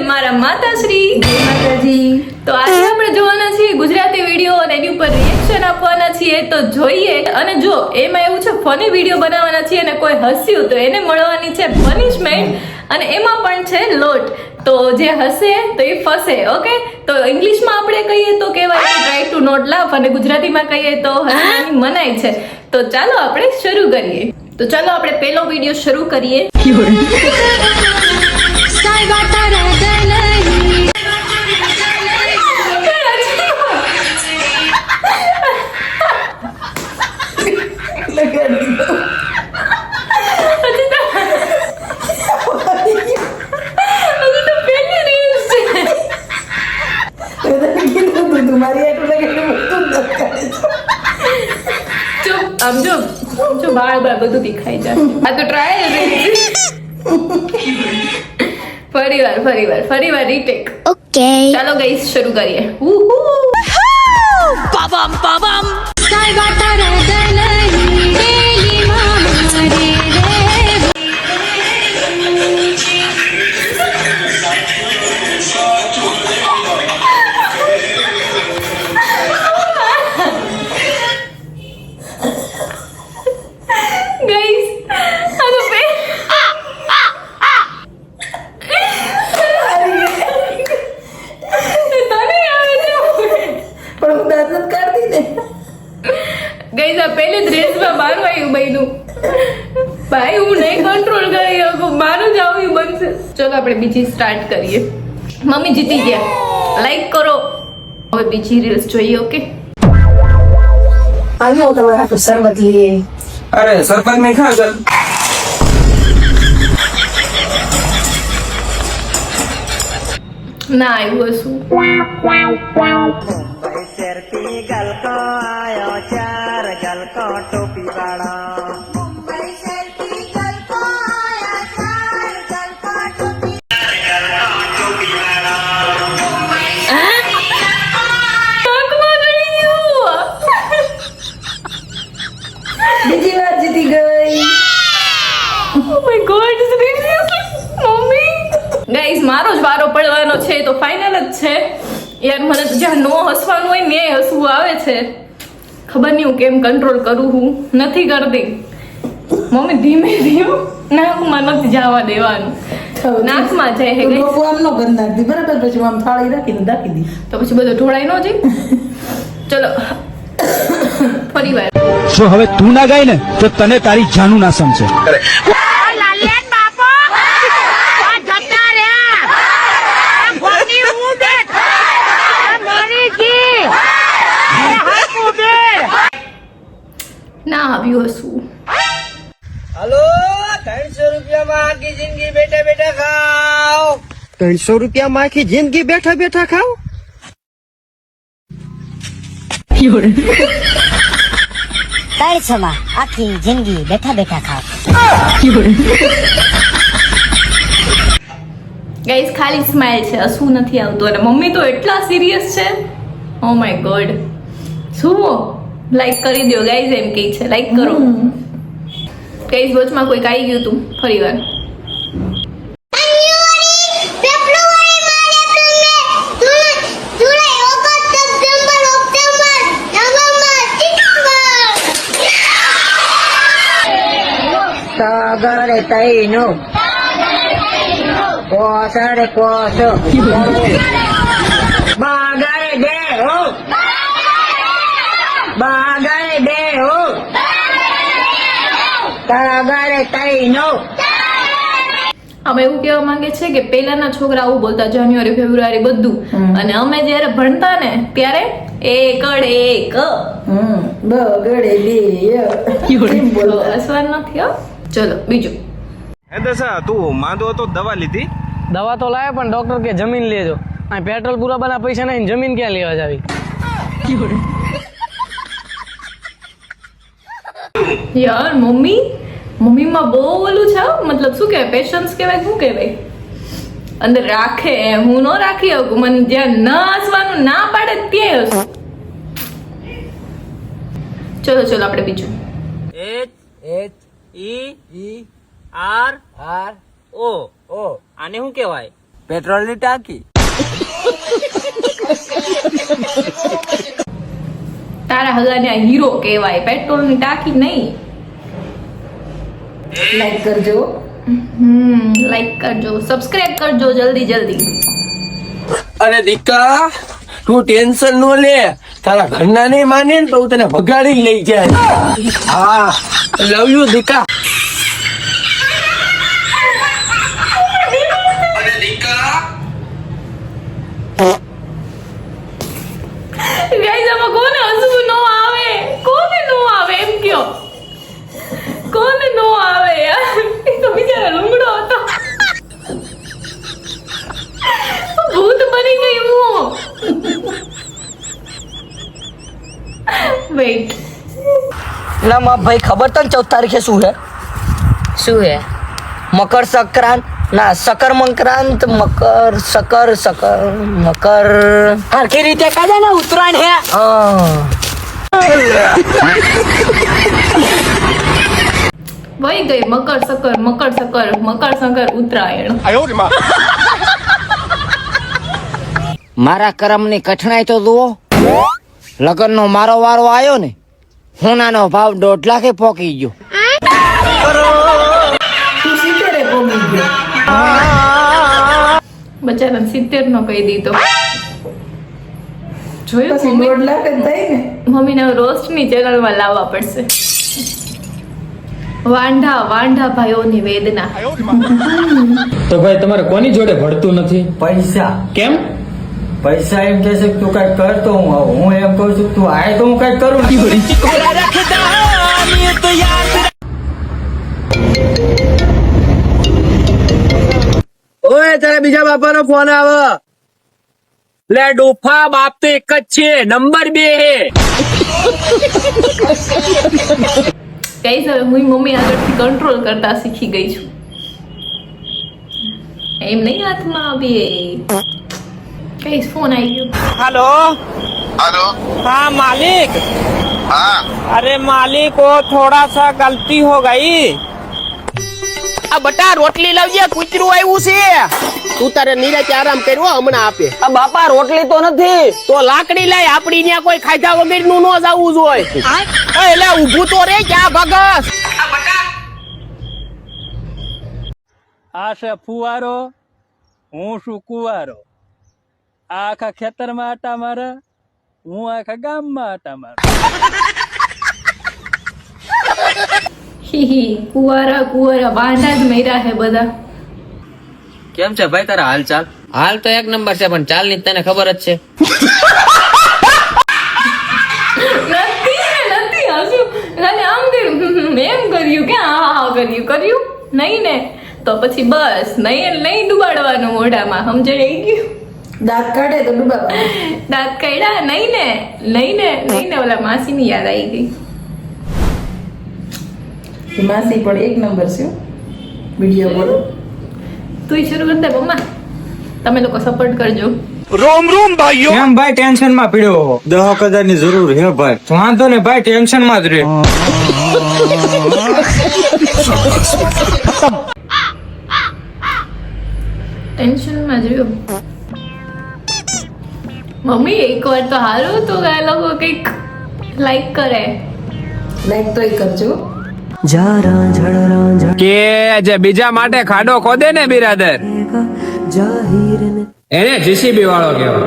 મારા માતાશ્રી. જય માતાજી. તો આજે આપણે જોવાના છીએ ગુજરાતી વિડીયો અને એની ઉપર રિએક્શન આપવાના છીએ. તો જોઈએ. અને જો એમાં એવું છે ફની વિડીયો બનાવવાના છીએ અને કોઈ હસ્યું તો એને મળવાની છે પનિશમેન્ટ અને એમાં પણ છે લોટ. તો જે હસે તો એ ફસે. ઓકે, તો ઇંગ્લિશમાં આપણે કહીએ તો કહેવાય ટ્રાય ટુ નોટ લાફ અને ગુજરાતીમાં કહીએ તો હસવાની મનાઈ છે. તો ચાલો આપણે શરૂ કરીએ. તો ચાલો આપણે પહેલો વિડીયો શરૂ કરીએ. આમ જો બાળ બધું દેખાઈ જાય. આ તો ટ્રાયલ ફરીવાર રીટેક. ઓકે, ચાલો ગાઈસ શરૂ કરીએ. પાબમ પાબમ સાઈબાટા રદલની ડેલી મામા રે પહેલી જ રેસમાં મારું આવ્યું બન્યું. ભાઈ હું નહીં કંટ્રોલ કરી શકું, મારું જ આવ્યું બનશે. ચલો આપણે બીજી સ્ટાર્ટ કરીએ. મમ્મી જીતી ગયા, લાઈક કરો. હવે બીજી રીલ્સ જોઈએ. ઓકે, આવ્યો તમારા હાથું શરબત લઈએ. अरे सरपंच में खा कर ના આવ્યું હશું. सेल्फी गल को आयो चार गल को टोपी वाला બીજી વાર જીતી ગઈ. Oh my God, seriously? Mummy guys મારો જ વારો પડવાનો છે તો ફાઇનલ જ છે યાર. મને તો જ્યાં નો હસવાનું હોય ને હસવું આવે છે. ખબર નહીં હું કેમ કંટ્રોલ કરું. હું નથી કરતી. મમ્મી ધીમે નાકમાં નથી જવા દેવાનું. નાકમાં જાય હે ગાઈસ. લોકો આમ નો ગંધ નાખતી બરાબર, પછી આમ થાળી રાખીને રાખી દી તો પછી બધું ઢોળાઈ ન જાય. ચલો ફરી વાર. જો હવે તું ના ગાય ને તો તને તારી જાનું ના સમજે. ના આવ્યું હશું. हेलो 300 रुपया में आखी जिंदगी बैठा बैठा खाओ 300 रुपया में आखी जिंदगी बैठा बैठा खाओ 300 માં આખી જિંદગી બેઠા બેઠા ખાઓ. ગાઈસ ખાલી સ્માઈલ છે, હસવું નથી આવતું. અને મમ્મી તો એટલા સિરિયસ છે. Oh my God. શું લાઈક કરી દો ગાઈસ, એમ કહે છે લાઈક કરો. ગાઈસ વચમાં કોઈ આવી ગયું તું. ફરી વાર सागरे तैनो कोसरे कोसो बागरे दे हो सागरे तैनो. અમે એવું કહેવા માંગે છે કે પહેલાના છોકરા આવું બોલતા જાન્યુઆરી ફેબ્રુઆરી બધું. અને અમે જ્યારે ભણતા ને ત્યારે એકડ એક બગડે બે બોલો હસવાનું નથી. હો ચલો બીજું. હે દશા તું માંદો હતો દવા લીધી? દવા તો લાવે પણ ડોક્ટર કે જમીન લેજો. આ પેટ્રોલ પૂરા બના પૈસા નહીં, જમીન ક્યાં લેવા જાવી? યાર મમ્મીમાં બહુ ઓલું છે. મતલબ શું કહેવાય, પેશન્સ કહેવાય, શું કહેવાય, અંદર રાખે. હું ન રાખી શકું. મને જ્યાં ન હસવાનું ના પાડે ત્યાં હસું. ચલો આપણે બીજું. HHER ઓ આને શું કહેવાય? પેટ્રોલ ની ટાંકી. તારા હગાને આ હીરો કહેવાય, પેટ્રોલ ની ટાંકી નહીં. લાઈક કરજો. લાઈક કરજો, સબસ્ક્રાઇબ કરજો જલ્દી જલ્દી. અરે દીકા તું ટેન્શન નો લે, તારા ઘરના નહીં માને ને તો હું તને ભગાડી લઈ જાય. હા લવ યુ દીકા. ગાઈસ આમાં કોને હસવું ન આવે? કોને ન આવે એમ કયો? કોને ન આવે યાર? એ તો બિચારા લંગડો હતો, ભૂત બની ગઈ હું. વેઇટ, ના માં ભાઈ ખબર તને 14 તારીખે શું હે? શું હે? મકર સંક્રાંત ના સકર મંક્રાંત મકર હરખી રીતે કાઢે ને ઉત્તરાયણ હે. વહી ગઈ મકર સંકર ઉત્તરાયણ. મારા કરમની કઠણાઈ તો જુઓ. લગનનો મારો વારો આવ્યો ને, હોનાનો ભાવ 1.5 લાખે પોકી ગયો. તું 70 પોગી ગયો. બચારાને 70 નો કહી દીધો. જોયું પછી મમ્મી? 1.5 લાખ જ થાય ને. મમ્મીને રોસ્ટની ચેનલમાં લાવવા પડશે. વાંઢા ભાઈઓની વેદના. તો ભાઈ તમારે કોની જોડે ભળતું નથી? પૈસા કેમ? પૈસા એમ કે છે કે તું કઈ કર તો હું આવું. હું એમ કહું છું તું આય તો હું કઈ કરું ને. ઓય તારા બીજા બાપાનો ફોન આવે. લે ડોફા બાપ તો એક જ છે, નંબર 2 હે. કઈ હવે હું મમ્મી આગળથી કંટ્રોલ કરતા શીખી ગઈ છું. એમ નહીં હાથમાં આવીએ. કઈ ફોન આવી ગયો. Hello hello. हाँ मालिक। हाँ अरे मालिक वो थोड़ा सा गलती हो गई. આ બટા રોટલી લાવજે, કૂતરું આવ્યું છે. તું તારે નીરજ આરામ કર્યો હમણાં આપે. આ બાપા રોટલી તો નથી તો લાકડી લાય, આપડી ત્યાં કોઈ ખાધા વગર નું નો જવું જોઈએ. એટલે ઊભું તો રે, ક્યાં ભગસ? આ છે ફુવારો, હું છું કુવારો. આ આખા ખેતરમાં આટા મારે, હું આખા ગામમાં આટા મારું. કુવારા વાંઢા જ મેરા હે બધા. કેમ છે ભાઈ તારા હાલ ચાલ? હાલ તો એક નંબર છે, પણ ચાલ ની તને ખબર જ છે. નથી હસ્યું, ખાલી આમ કર્યું, એમ કર્યું કે હા કર્યું નહીં ને, તો પછી બસ નહીં ડુબાડવાનું મોઢામાં. સમજણ આવી ગયું? દાંત કાઢે તો ડૂબાવા. દાંત કાઢ્યા નહીં ને ઓલા માસીની યાદ આવી ગઈ. માસી પણ એક નંબર છે. વિડીયો બોલો. તું શરૂ કરી દે મમ્મા, તમે લોકો સપોર્ટ કરજો. કેમ ભાઈ ટેન્શન માં પીડ્યો? 10,000 ની જરૂર હે ભાઈ. વાંધો ને ભાઈ, ટેન્શન માં જ રે. ટેન્શનમાં જ રહ્યો. મમ્મી એકવાર તો હારું તો આ લોકો કંઈક લાઈક કરે. લાઈક તોય કરજો. કે જે બીજા માટે ખાડો ખોદે ને બિરાદર, એને જીસીબી વાળો કહેવાય.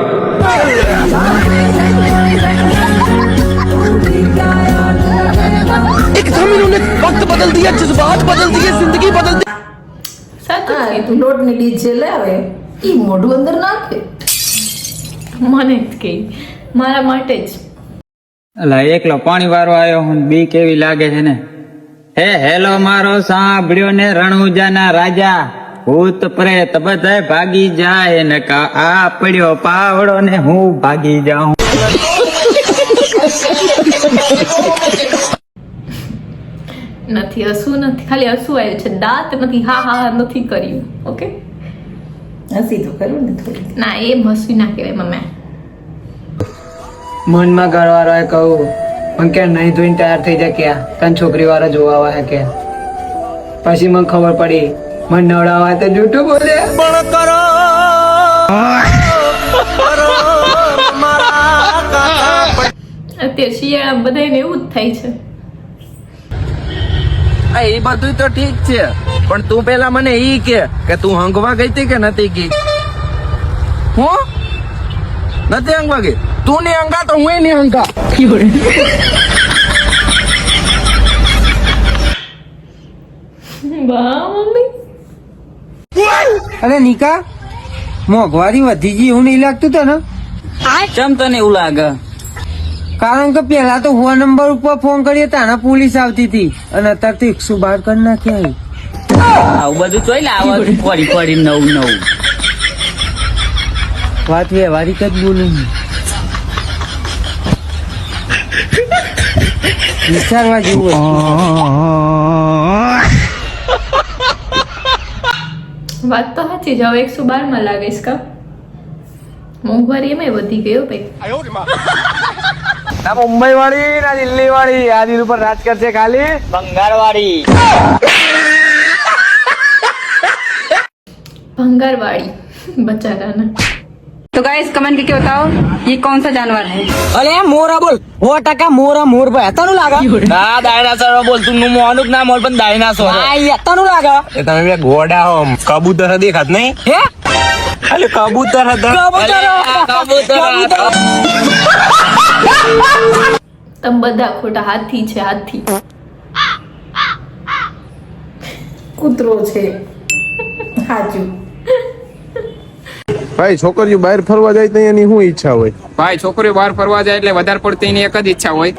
સાચું હા કીધું. લોટની ડીશ જે લાવે ઈ મોઢું અંદર નાખે. મને જ કે મારા માટે જ. અલા એકલો પાણી વાળો આવ્યો હું, બી કેવી લાગે છે ને. હે હેલો મારો સાંભળ્યો ને રણુજાના રાજા, ભૂત પ્રેત બધાય ભાગી જાય ને આ પડ્યો પાવડો ને હું ભાગી જાઉં. નથી હસવું નથી, ખાલી હસવું આવ્યું છે, દાંત નથી. હા નથી કર્યું. ઓકે, હસી તો કરું ને થોડી. ના એમ હસવી ના કહેવાય મમ્મી. મનમાં ઘરવાળો કહું પણ કે નહીં ધોઈને તૈયાર થઈ જાય ક્યાં તને છોકરી વાળા જોવા આવે કે પછી મને ખબર પડી મને નવડાવા તો જૂઠું બોલે. પણ કરો અત્યારે શિયાળા બધાને એવું જ થાય છે. એ બધું તો ઠીક છે, પણ તું પેલા મને ઈ કે તું હંગવા ગઈ હતી કે નથી ગઈ? હું નથી હંગવા ગઈ? તું નહીં હંગા તો હું નહીં હંગા. વાહ મમ્મી. અરે નિકા, મોંઘવારી વધી ગઈ એવું નહીં લાગતું તને? ચમ તને એવું લાગે? કારણ કે પેલા તો 100 નંબર ઉપર ફોન કરીએ તાના પોલીસ આવતી હતી અને અત્યારે તો 112 કરી નાખ્યા. આવું બધું જોઈ લે, આવા પડી પડી નવું. વાત વ્યવહારિક જ બોલું. વિચારવા જેવું વાત તો સાચી જ. હવે 112 માં લાગીશ કા? મોંઘવારી એમાં વધી ગયો ભાઈ. ના મુંબઈ વાળી ના દિલ્હી વાળી આ દિલ ઉપર રાજ કરશે ખાલી બંગાળવાળી. ભંગારવાળી બચારાના. तो गाइस कमेंट करके बताओ ये कौन सा जानवर है? અલે મોરા બોલ 100% મોર ભાઈ તને લાગે? ના ડાયનાસોર બોલ, તું મોનું નામ બોલ પણ ડાયનાસોર. ભાઈ તને લાગે? એ તમે બે ઘોડા હો, કબૂતર દેખાત નહીં? હે અલે કબૂતર હતા. તમે બધા ખોટા. હાથી છે, હાથી. કૂતરો છે. હાજુ. ભાઈ છોકરીઓ બહાર ફરવા જાય તો એની શું ઈચ્છા હોય? ભાઈ છોકરીઓ બહાર ફરવા જાય એટલે વધારે પડતી એની એક જ ઈચ્છા હોય.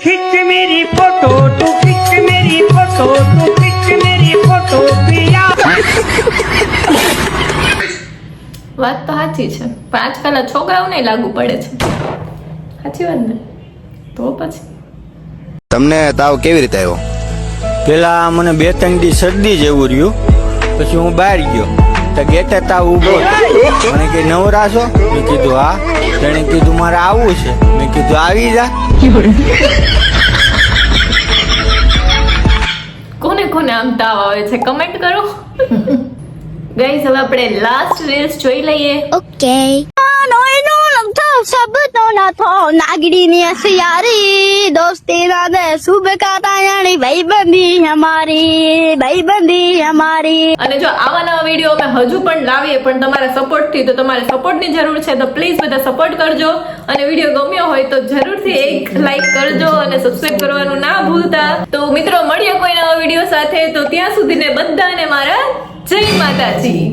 વાત તો સાચી છે, પણ આજકાલ છોકરાઓને લાગુ પડે છે. સાચી વાત ને? તો પછી તમને તાવ કેવી રીતે આવ્યો? પેલા મને 2-3 દી શરદી જેવું રહ્યું, પછી હું બહાર ગયો તો ગેટે તાવ ઉભો મને કે નવરા છો? મેં કીધું હા. તેણે કીધું મારે આવવું છે. મેં કીધું આવી જા. કોને કોને આમ તાવ આવે છે કમેન્ટ કરો. ગાઈસ હવે આપણે લાસ્ટ રીલ્સ જોઈ લઈએ. ઓકે શબ્દો ના થો નાગડીની હસિયારી દોસ્તી ના દે શુભ કાતાયાણી ભાઈબંધી અમારી. અને જો આવા નવા વિડીયો અમે હજુ પણ લાવીએ પણ તમારા સપોર્ટ થી, તો તમારે સપોર્ટની જરૂર છે, તો પ્લીઝ બધા સપોર્ટ કરજો. અને વિડીયો ગમ્યો હોય તો જરૂરથી એક લાઈક કરજો અને સબસ્ક્રાઇબ કરવાનું ના ભૂલતા. તો મિત્રો મળીએ કોઈ નવા વિડીયો સાથે. તો ત્યાં સુધીને બધાને મારા જય માતાજી.